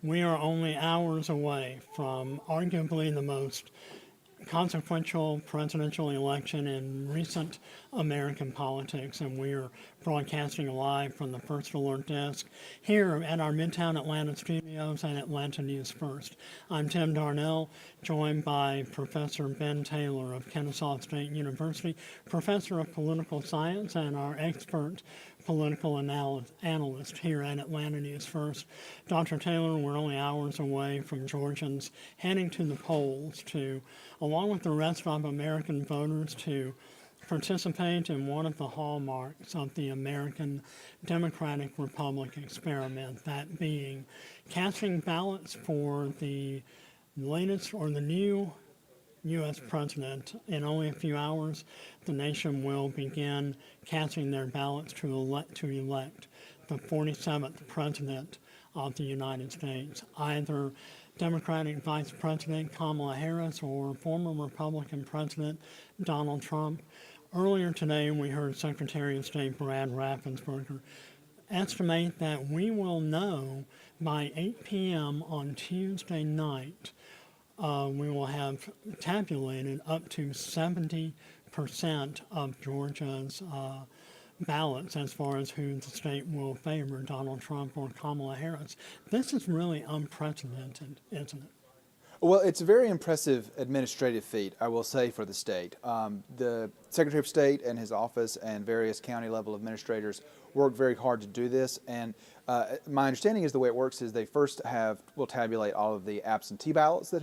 We are only hours away from arguably the most consequential presidential election in recent American politics, and we are broadcasting live from the First Alert Desk here at our Midtown Atlanta studios and Atlanta News First. I'm Tim Darnell, joined by Professor Ben Taylor of Kennesaw State University, Professor of Political Science, and our expert political analyst here at Atlanta News First. Dr. Taylor, we're only hours away from Georgians heading to the polls to, along with the rest of American voters, to participate in one of the hallmarks of the American Democratic Republic experiment, that being casting ballots for the latest or the new U.S. president. In only a few hours, the nation will begin casting their ballots to elect the 47th president of the United States, either Democratic Vice President Kamala Harris or former Republican President Donald Trump. Earlier today, we heard Secretary of State Brad Raffensperger estimate that we will know by 8 p.m. on Tuesday night. We will have tabulated up to 70% of Georgia's ballots as far as who the state will favor, Donald Trump or Kamala Harris. This is really unprecedented, isn't it? Well, it's a very impressive administrative feat, I will say, for the state. The Secretary of State and his office and various county level administrators worked very hard to do this. And my understanding is the way it works is they first will tabulate all of the absentee ballots that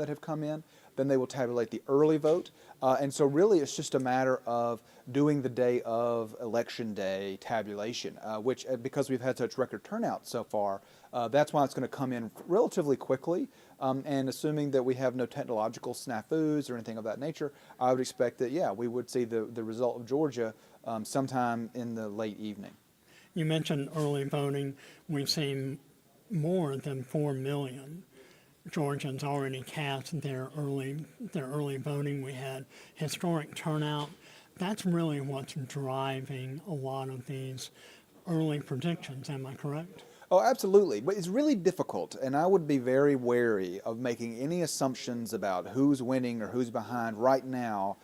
have come in. Then they will tabulate the early vote. And so really it's just a matter of doing the day of election day tabulation, which because we've had such record turnout so far, that's why it's going to come in relatively quickly. And assuming that we have no technological snafus or anything of that nature, I would expect that, yeah, we would see the result of Georgia sometime in the late evening. You mentioned early voting. We've seen more than 4 million Georgians already cast their early voting. We had historic turnout. That's really what's driving a lot of these early predictions. Am I correct? Oh, absolutely. But it's really difficult, and I would be very wary of making any assumptions about who's winning or who's behind right now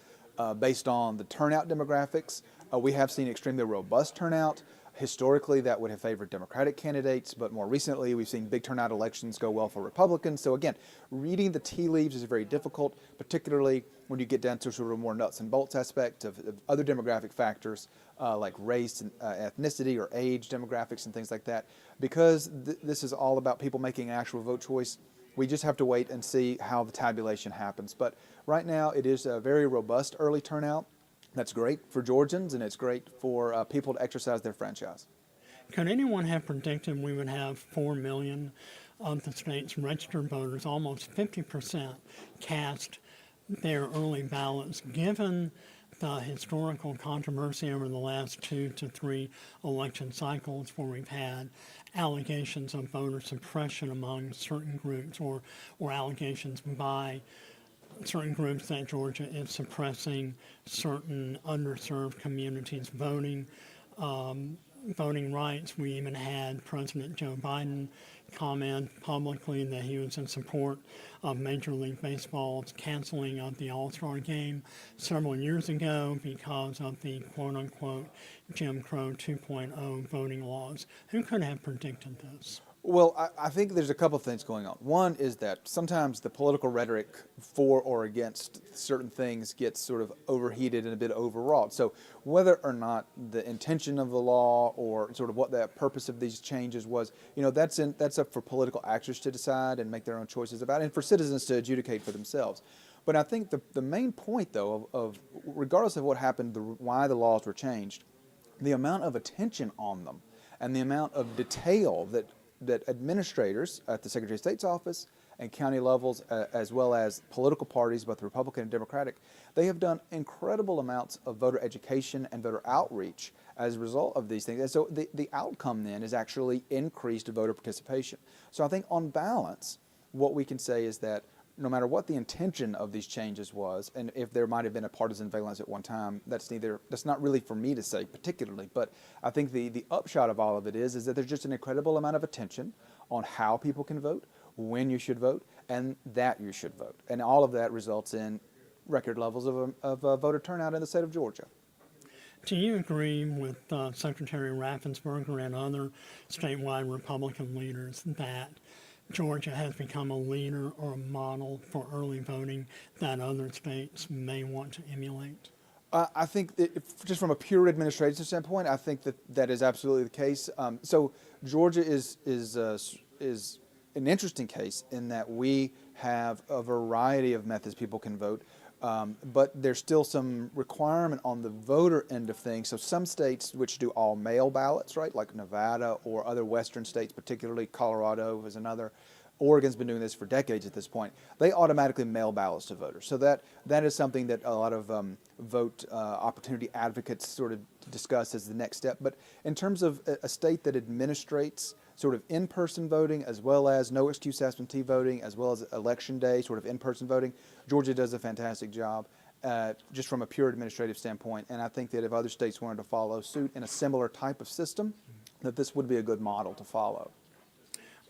based on the turnout demographics. We have seen extremely robust turnout. Historically, that would have favored Democratic candidates, but more recently, we've seen big turnout elections go well for Republicans. So again, reading the tea leaves is very difficult, particularly when you get down to sort of a more nuts and bolts aspect of other demographic factors like race and ethnicity or age demographics and things like that. Because this is all about people making an actual vote choice, we just have to wait and see how the tabulation happens. But right now, it is a very robust early turnout. That's great for Georgians, and it's great for people to exercise their franchise. Could anyone have predicted we would have 4 million of the state's registered voters, almost 50%, cast their early ballots, given the historical controversy over the last 2 to 3 election cycles where we've had allegations of voter suppression among certain groups or allegations by certain groups that Georgia is suppressing certain underserved communities' voting rights. We even had President Joe Biden comment publicly that he was in support of Major League Baseball's canceling of the All-Star game several years ago because of the quote-unquote Jim Crow 2.0 voting laws. Who could have predicted this? Well, I think there's a couple of things going on. One is that sometimes the political rhetoric for or against certain things gets sort of overheated and a bit overwrought. So whether or not the intention of the law or sort of what the purpose of these changes was, that's up for political actors to decide and make their own choices about it, and for citizens to adjudicate for themselves. But I think the main point, though, of regardless of what happened, why the laws were changed, the amount of attention on them and the amount of detail that administrators at the Secretary of State's office and county levels, as well as political parties, both Republican and Democratic, they have done incredible amounts of voter education and voter outreach as a result of these things. And so the outcome then is actually increased voter participation. So I think on balance, what we can say is that no matter what the intention of these changes was, and if there might have been a partisan valence at one time, that's not really for me to say particularly, but I think the upshot of all of it is that there's just an incredible amount of attention on how people can vote, when you should vote, and that you should vote. And all of that results in record levels of voter turnout in the state of Georgia. Do you agree with Secretary Raffensperger and other statewide Republican leaders that Georgia has become a leader or a model for early voting that other states may want to emulate? I think that just from a pure administrative standpoint, I think that is absolutely the case. So Georgia is an interesting case in that we have a variety of methods people can vote. But there's still some requirement on the voter end of things. So some states which do all mail ballots, right, like Nevada or other western states, particularly Colorado is another. Oregon's been doing this for decades at this point. They automatically mail ballots to voters. So that is something that a lot of vote opportunity advocates sort of discuss as the next step. But in terms of a state that administrates sort of in-person voting as well as no excuse absentee voting as well as election day sort of in-person voting, Georgia does a fantastic job just from a pure administrative standpoint. And I think that if other states wanted to follow suit in a similar type of system, that this would be a good model to follow.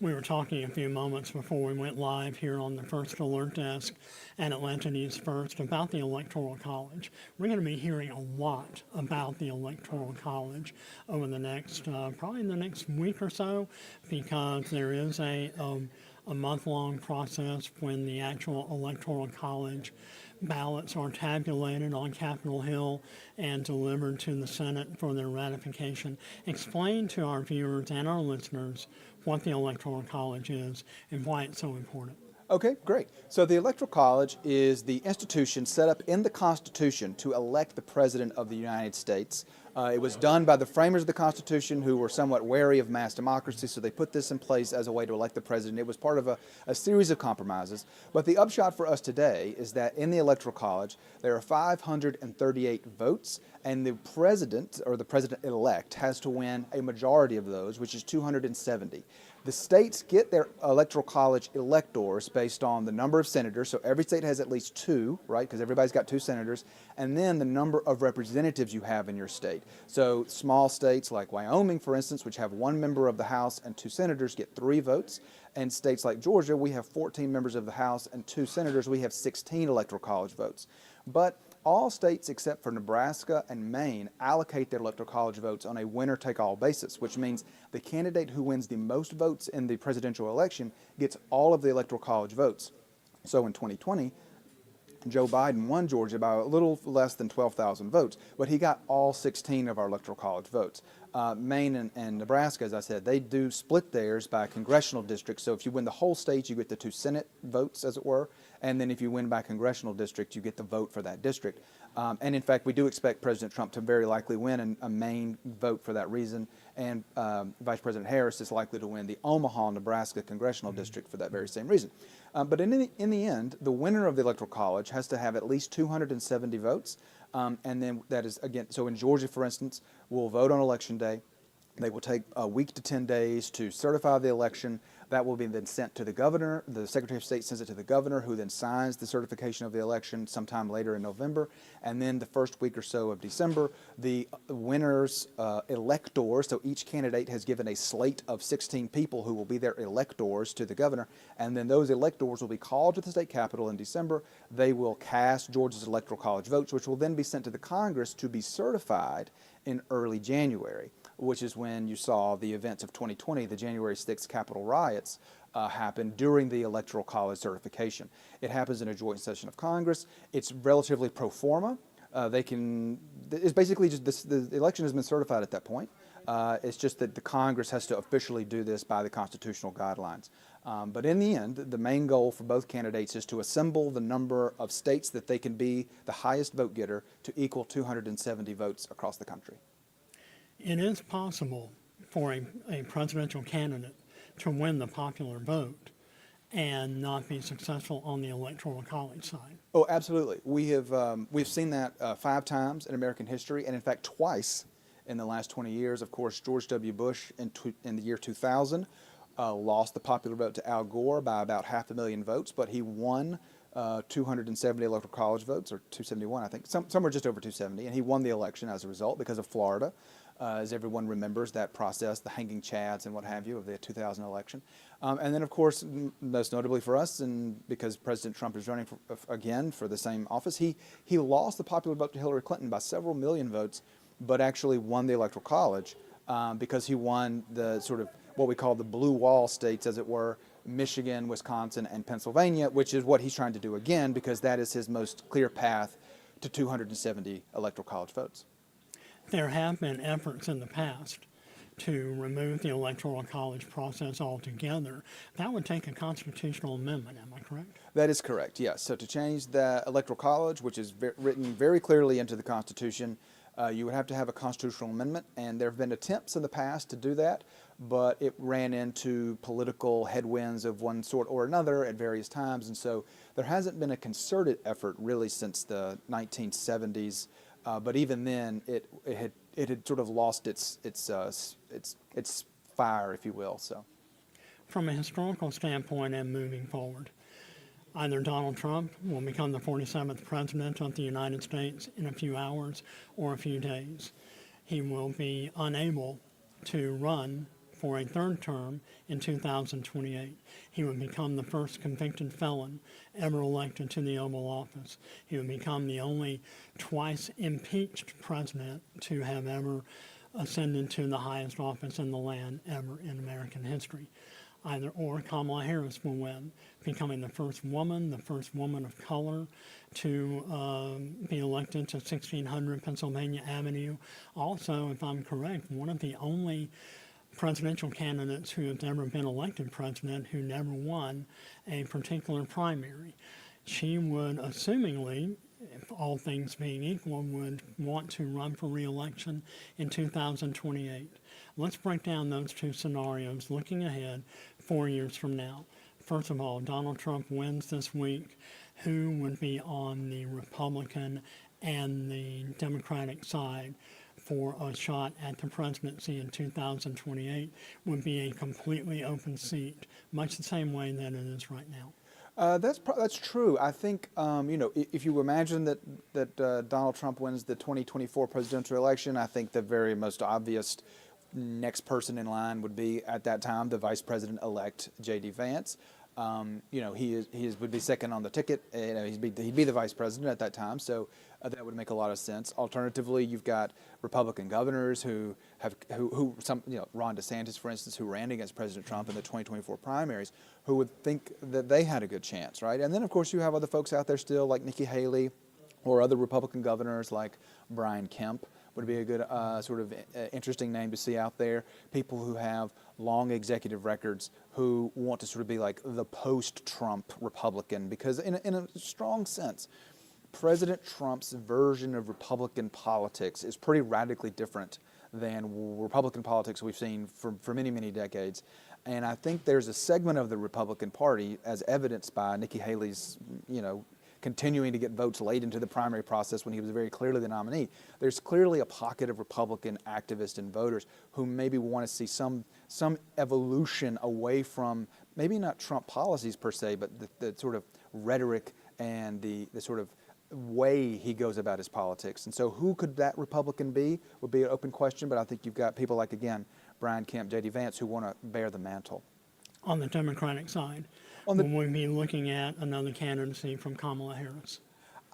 We were talking a few moments before we went live here on the First Alert Desk at Atlanta News First about the Electoral College. We're going to be hearing a lot about the Electoral College over the next, probably in the next week or so, because there is a month-long process when the actual Electoral College ballots are tabulated on Capitol Hill and delivered to the Senate for their ratification. Explain to our viewers and our listeners what the Electoral College is and why it's so important. Okay, great. So the Electoral College is the institution set up in the Constitution to elect the President of the United States. It was done by the framers of the Constitution who were somewhat wary of mass democracy, so they put this in place as a way to elect the President. It was part of a series of compromises. But the upshot for us today is that in the Electoral College, there are 538 votes, and the President, or the President-elect, has to win a majority of those, which is 270. The states get their Electoral College electors based on the number of senators. So every state has at least two, right, because everybody's got two senators, and then the number of representatives you have in your state. So small states like Wyoming, for instance, which have one member of the House and two senators, get 3 votes. And states like Georgia, we have 14 members of the House and 2 senators. We have 16 Electoral College votes. But all states except for Nebraska and Maine allocate their Electoral College votes on a winner-take-all basis, which means the candidate who wins the most votes in the presidential election gets all of the Electoral College votes. So in 2020, Joe Biden won Georgia by a little less than 12,000 votes, but he got all 16 of our Electoral College votes. Maine and Nebraska, as I said, they do split theirs by congressional districts. So if you win the whole state, you get the 2 Senate votes, as it were. And then if you win by congressional district, you get the vote for that district. And in fact, we do expect President Trump to very likely win a Maine vote for that reason. And Vice President Harris is likely to win the Omaha, Nebraska congressional district for that very same reason. But in the end, the winner of the Electoral College has to have at least 270 votes. And then that is, again, so in Georgia, for instance, we'll vote on Election Day. They will take a week to 10 days to certify the election. That will be then sent to the governor. The Secretary of State sends it to the governor, who then signs the certification of the election sometime later in November. And then the first week or so of December, the winners' electors, so each candidate has given a slate of 16 people who will be their electors to the governor. And then those electors will be called to the state capitol in December. They will cast Georgia's Electoral College votes, which will then be sent to the Congress to be certified in early January, which is when you saw the events of 2020, the January 6th Capitol riots, happen during the Electoral College certification. It happens in a joint session of Congress. It's relatively pro forma. It's basically just the election has been certified at that point. It's just that the Congress has to officially do this by the constitutional guidelines. But in the end, the main goal for both candidates is to assemble the number of states that they can be the highest vote getter to equal 270 votes across the country. It is possible for a presidential candidate to win the popular vote and not be successful on the Electoral College side. Oh, absolutely. We've seen that 5 times in American history, and in fact twice in the last 20 years. Of course, George W. Bush in the year 2000 lost the popular vote to Al Gore by about 500,000 votes, but he won 270 Electoral College votes, or 271, I think, somewhere just over 270, and he won the election as a result because of Florida. as everyone remembers that process, the hanging chads and what have you of the 2000 election. And then, of course, most notably for us, and because President Trump is running again for the same office, he lost the popular vote to Hillary Clinton by several million votes, but actually won the Electoral College because he won the sort of what we call the blue wall states, as it were, Michigan, Wisconsin, and Pennsylvania, which is what he's trying to do again because that is his most clear path to 270 Electoral College votes. There have been efforts in the past to remove the Electoral College process altogether. That would take a constitutional amendment, am I correct? That is correct, yes. So to change the Electoral College, which is written very clearly into the Constitution, you would have to have a constitutional amendment, and there have been attempts in the past to do that, but it ran into political headwinds of one sort or another at various times, and so there hasn't been a concerted effort really since the 1970s. But even then, it had sort of lost its fire, if you will. So, from a historical standpoint and moving forward, either Donald Trump will become the 47th president of the United States in a few hours or a few days. He will be unable to run for a third term in 2028. He would become the first convicted felon ever elected to the Oval Office. He would become the only twice impeached president to have ever ascended to the highest office in the land ever in American history. Either or, Kamala Harris will win, becoming the first woman of color to be elected to 1600 Pennsylvania Avenue. Also, if I'm correct, one of the only presidential candidates who has ever been elected president who never won a particular primary. She would, assumingly, if all things being equal, would want to run for re-election in 2028. Let's break down those two scenarios looking ahead 4 years from now. First of all, Donald Trump wins this week. Who would be on the Republican and the Democratic side for a shot at the presidency in 2028 would be a completely open seat, much the same way that it is right now. That's true. I think if you imagine that Donald Trump wins the 2024 presidential election, I think the very most obvious next person in line would be at that time the Vice President-elect J.D. Vance. He would be second on the ticket. He'd be the vice president at that time, so that would make a lot of sense. Alternatively, you've got Republican governors who Ron DeSantis, for instance, who ran against President Trump in the 2024 primaries, who would think that they had a good chance, right? And then, of course, you have other folks out there still, like Nikki Haley, or other Republican governors like Brian Kemp. Would be a good interesting name to see out there. People who have long executive records who want to sort of be like the post-Trump Republican, because in a strong sense, President Trump's version of Republican politics is pretty radically different than Republican politics we've seen for many, many decades. And I think there's a segment of the Republican Party, as evidenced by Nikki Haley's, continuing to get votes late into the primary process when he was very clearly the nominee. There's clearly a pocket of Republican activists and voters who maybe want to see some evolution away from maybe not Trump policies per se, but the sort of rhetoric and the sort of way he goes about his politics. And so who could that Republican be would be an open question, but I think you've got people like, again, Brian Kemp, J.D. Vance, who want to bear the mantle. On the Democratic side, will we be looking at another candidacy from Kamala Harris?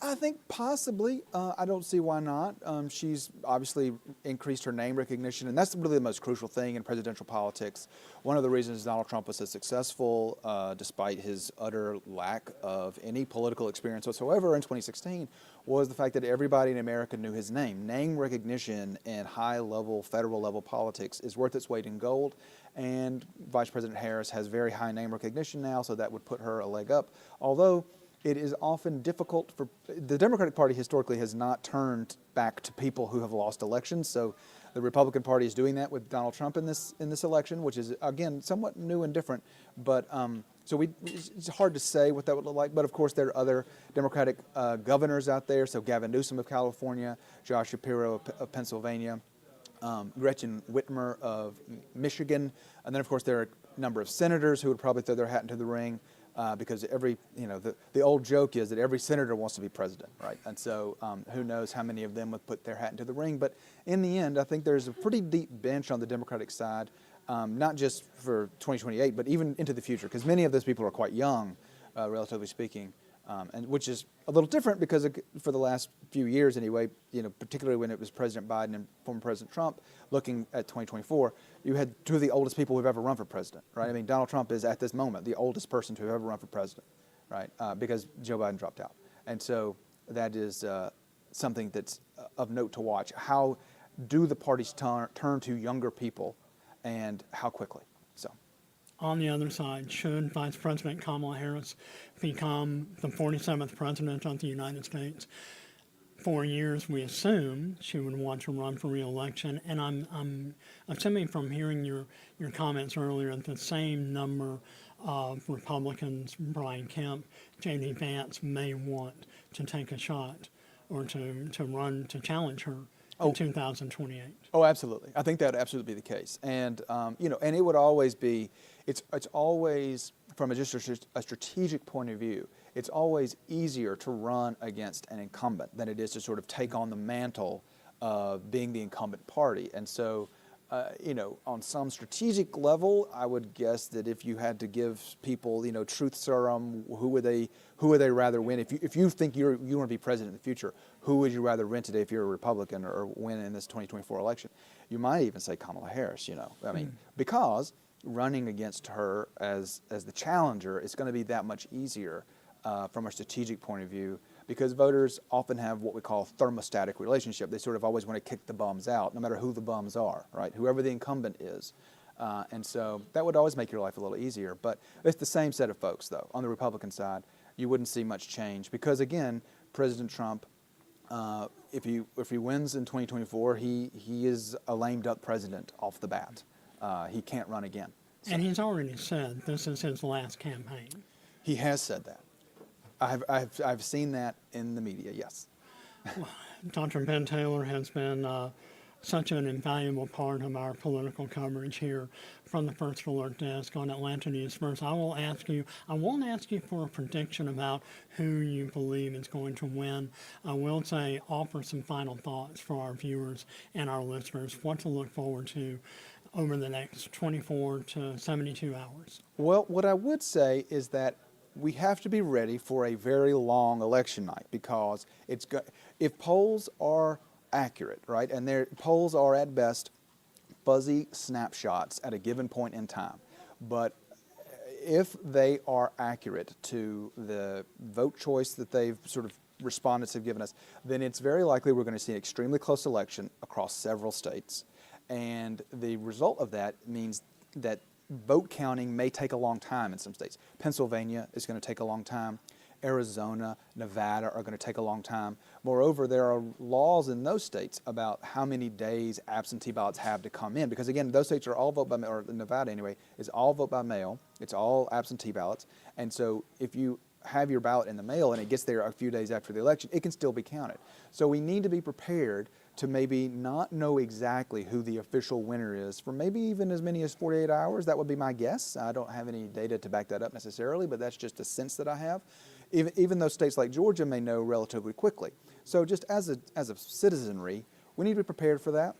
I think possibly. I don't see why not. She's obviously increased her name recognition, and that's really the most crucial thing in presidential politics. One of the reasons Donald Trump was so successful, despite his utter lack of any political experience whatsoever in 2016, was the fact that everybody in America knew his name. Name recognition in high-level, federal-level politics is worth its weight in gold, and Vice President Harris has very high name recognition now, so that would put her a leg up. Although it is often difficult for the Democratic Party historically has not turned back to people who have lost elections. So the Republican Party is doing that with Donald Trump in this election, which is again somewhat new and different. But it's hard to say what that would look like. But of course there are other Democratic governors out there. So Gavin Newsom of California, Josh Shapiro of Pennsylvania, Gretchen Whitmer of Michigan, and then of course there are a number of senators who would probably throw their hat into the ring. because the old joke is that every senator wants to be president, right? And so who knows how many of them would put their hat into the ring. But in the end, I think there's a pretty deep bench on the Democratic side, not just for 2028, but even into the future, because many of those people are quite young, relatively speaking. And which is a little different because for the last few years anyway, particularly when it was President Biden and former President Trump, looking at 2024, you had two of the oldest people who've ever run for president, right? I mean, Donald Trump is at this moment the oldest person to have ever run for president, right? Because Joe Biden dropped out. And so that is something that's of note to watch. How do the parties turn to younger people, and how quickly? So. On the other side, should Vice President Kamala Harris become the 47th President of the United States, for years we assume she would want to run for re-election, and I'm assuming from hearing your comments earlier that the same number of Republicans, Brian Kemp, J.D. Vance, may want to take a shot or to run to challenge her in 2028. Oh, absolutely. I think that would absolutely be the case. And, and it would always be, it's always, from just a strategic point of view, it's always easier to run against an incumbent than it is to sort of take on the mantle of being the incumbent party. And so, on some strategic level, I would guess that if you had to give people, truth serum, who would they rather win? If you think you want to be president in the future, who would you rather win today if you're a Republican or win in this 2024 election? You might even say Kamala Harris, I mean, because running against her as the challenger is going to be that much easier from a strategic point of view, because voters often have what we call thermostatic relationship. They sort of always want to kick the bums out, no matter who the bums are, right? Whoever the incumbent is. And so that would always make your life a little easier. But it's the same set of folks, though. On the Republican side, you wouldn't see much change because, again, President Trump, if he wins in 2024, he is a lame duck president off the bat. He can't run again. So. And he's already said this is his last campaign. He has said that. I've seen that in the media, yes. Well, Dr. Ben Taylor has been such an invaluable part of our political coverage here from the First Alert Desk on Atlanta News First. I won't ask you for a prediction about who you believe is going to win. I will say offer some final thoughts for our viewers and our listeners, what to look forward to over the next 24 to 72 hours. Well, what I would say is that we have to be ready for a very long election night, because if polls are accurate, right, and their polls are at best fuzzy snapshots at a given point in time, but if they are accurate to the vote choice that they've sort of respondents have given us, then it's very likely we're going to see an extremely close election across several states. And the result of that means that vote counting may take a long time in some states. Pennsylvania is going to take a long time. Arizona, Nevada are going to take a long time. Moreover, there are laws in those states about how many days absentee ballots have to come in, because again, those states are all vote by mail, or Nevada anyway, is all vote by mail. It's all absentee ballots. And so if you have your ballot in the mail and it gets there a few days after the election, it can still be counted. So we need to be prepared to maybe not know exactly who the official winner is for maybe even as many as 48 hours. That would be my guess. I don't have any data to back that up necessarily, but that's just a sense that I have. Even though states like Georgia may know relatively quickly. So just as a citizenry, we need to be prepared for that.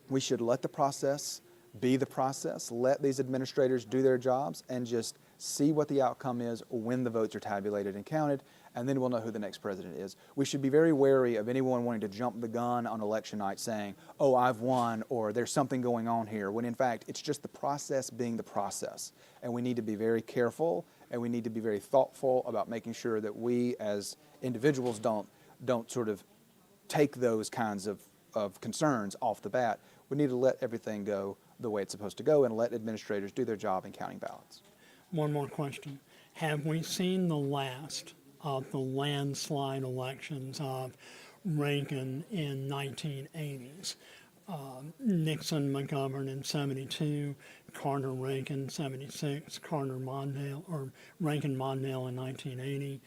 We should let the process be the process. Let these administrators do their jobs and just see what the outcome is when the votes are tabulated and counted, and then we'll know who the next president is. We should be very wary of anyone wanting to jump the gun on election night saying, oh, I've won, or there's something going on here, when in fact it's just the process being the process. And we need to be very careful, and we need to be very thoughtful about making sure that we as individuals don't sort of take those kinds of concerns off the bat. We need to let everything go the way it's supposed to go and let administrators do their job in counting ballots. One more question. Have we seen the last of the landslide elections of Reagan in 1980s? Nixon, McGovern in 72, Carter, Reagan, 76, Carter, Mondale, or Reagan, Mondale in 1980,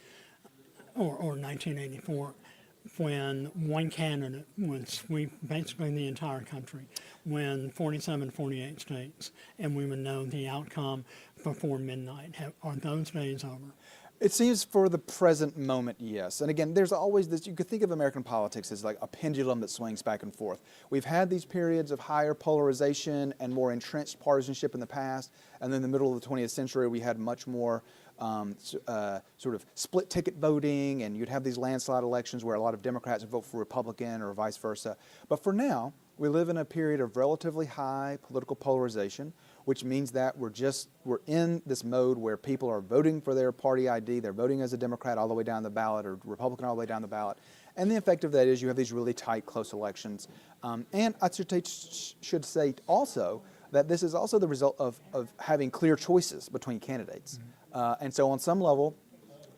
or 1984. when one candidate would sweep basically the entire country, win 47, 48 states, and we would know the outcome before midnight. Are those days over? It seems for the present moment, yes. And again, there's always this, you could think of American politics as like a pendulum that swings back and forth. We've had these periods of higher polarization and more entrenched partisanship in the past, and then in the middle of the 20th century we had much more sort of split ticket voting, and you'd have these landslide elections where a lot of Democrats would vote for Republican or vice versa. But for now, we live in a period of relatively high political polarization, which means that we're in this mode where people are voting for their party ID, they're voting as a Democrat all the way down the ballot or Republican all the way down the ballot. And the effect of that is you have these really tight, close elections. And I should say also that this is also the result of having clear choices between candidates. And so on some level,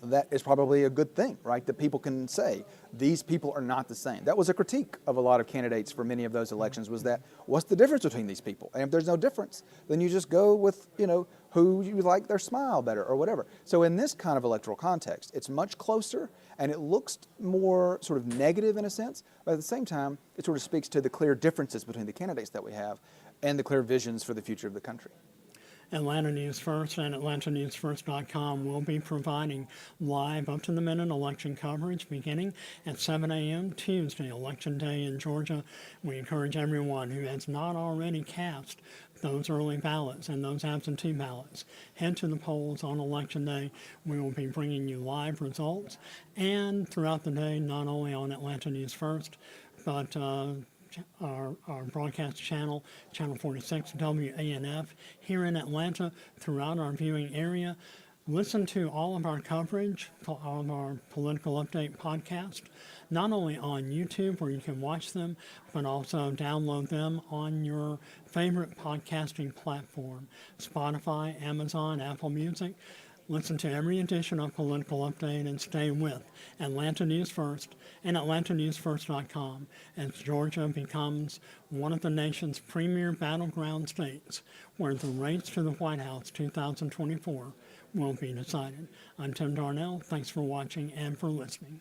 that is probably a good thing, right? That people can say, these people are not the same. That was a critique of a lot of candidates for many of those elections, was that, what's the difference between these people? And if there's no difference, then you just go with, who you like their smile better or whatever. So in this kind of electoral context, it's much closer and it looks more sort of negative in a sense, but at the same time, it sort of speaks to the clear differences between the candidates that we have and the clear visions for the future of the country. Atlanta News First and AtlantaNewsFirst.com will be providing live up-to-the-minute election coverage beginning at 7 a.m. Tuesday, Election Day in Georgia. We encourage everyone who has not already cast those early ballots and those absentee ballots, head to the polls on Election Day. We will be bringing you live results and throughout the day, not only on Atlanta News First, but our broadcast channel, Channel 46, WANF, here in Atlanta, throughout our viewing area. Listen to all of our coverage, all of our Political Update podcast, not only on YouTube where you can watch them, but also download them on your favorite podcasting platform, Spotify, Amazon, Apple Music. Listen to every edition of Political Update and stay with Atlanta News First and AtlantaNewsFirst.com as Georgia becomes one of the nation's premier battleground states where the race to the White House 2024 will be decided. I'm Tim Darnell. Thanks for watching and for listening.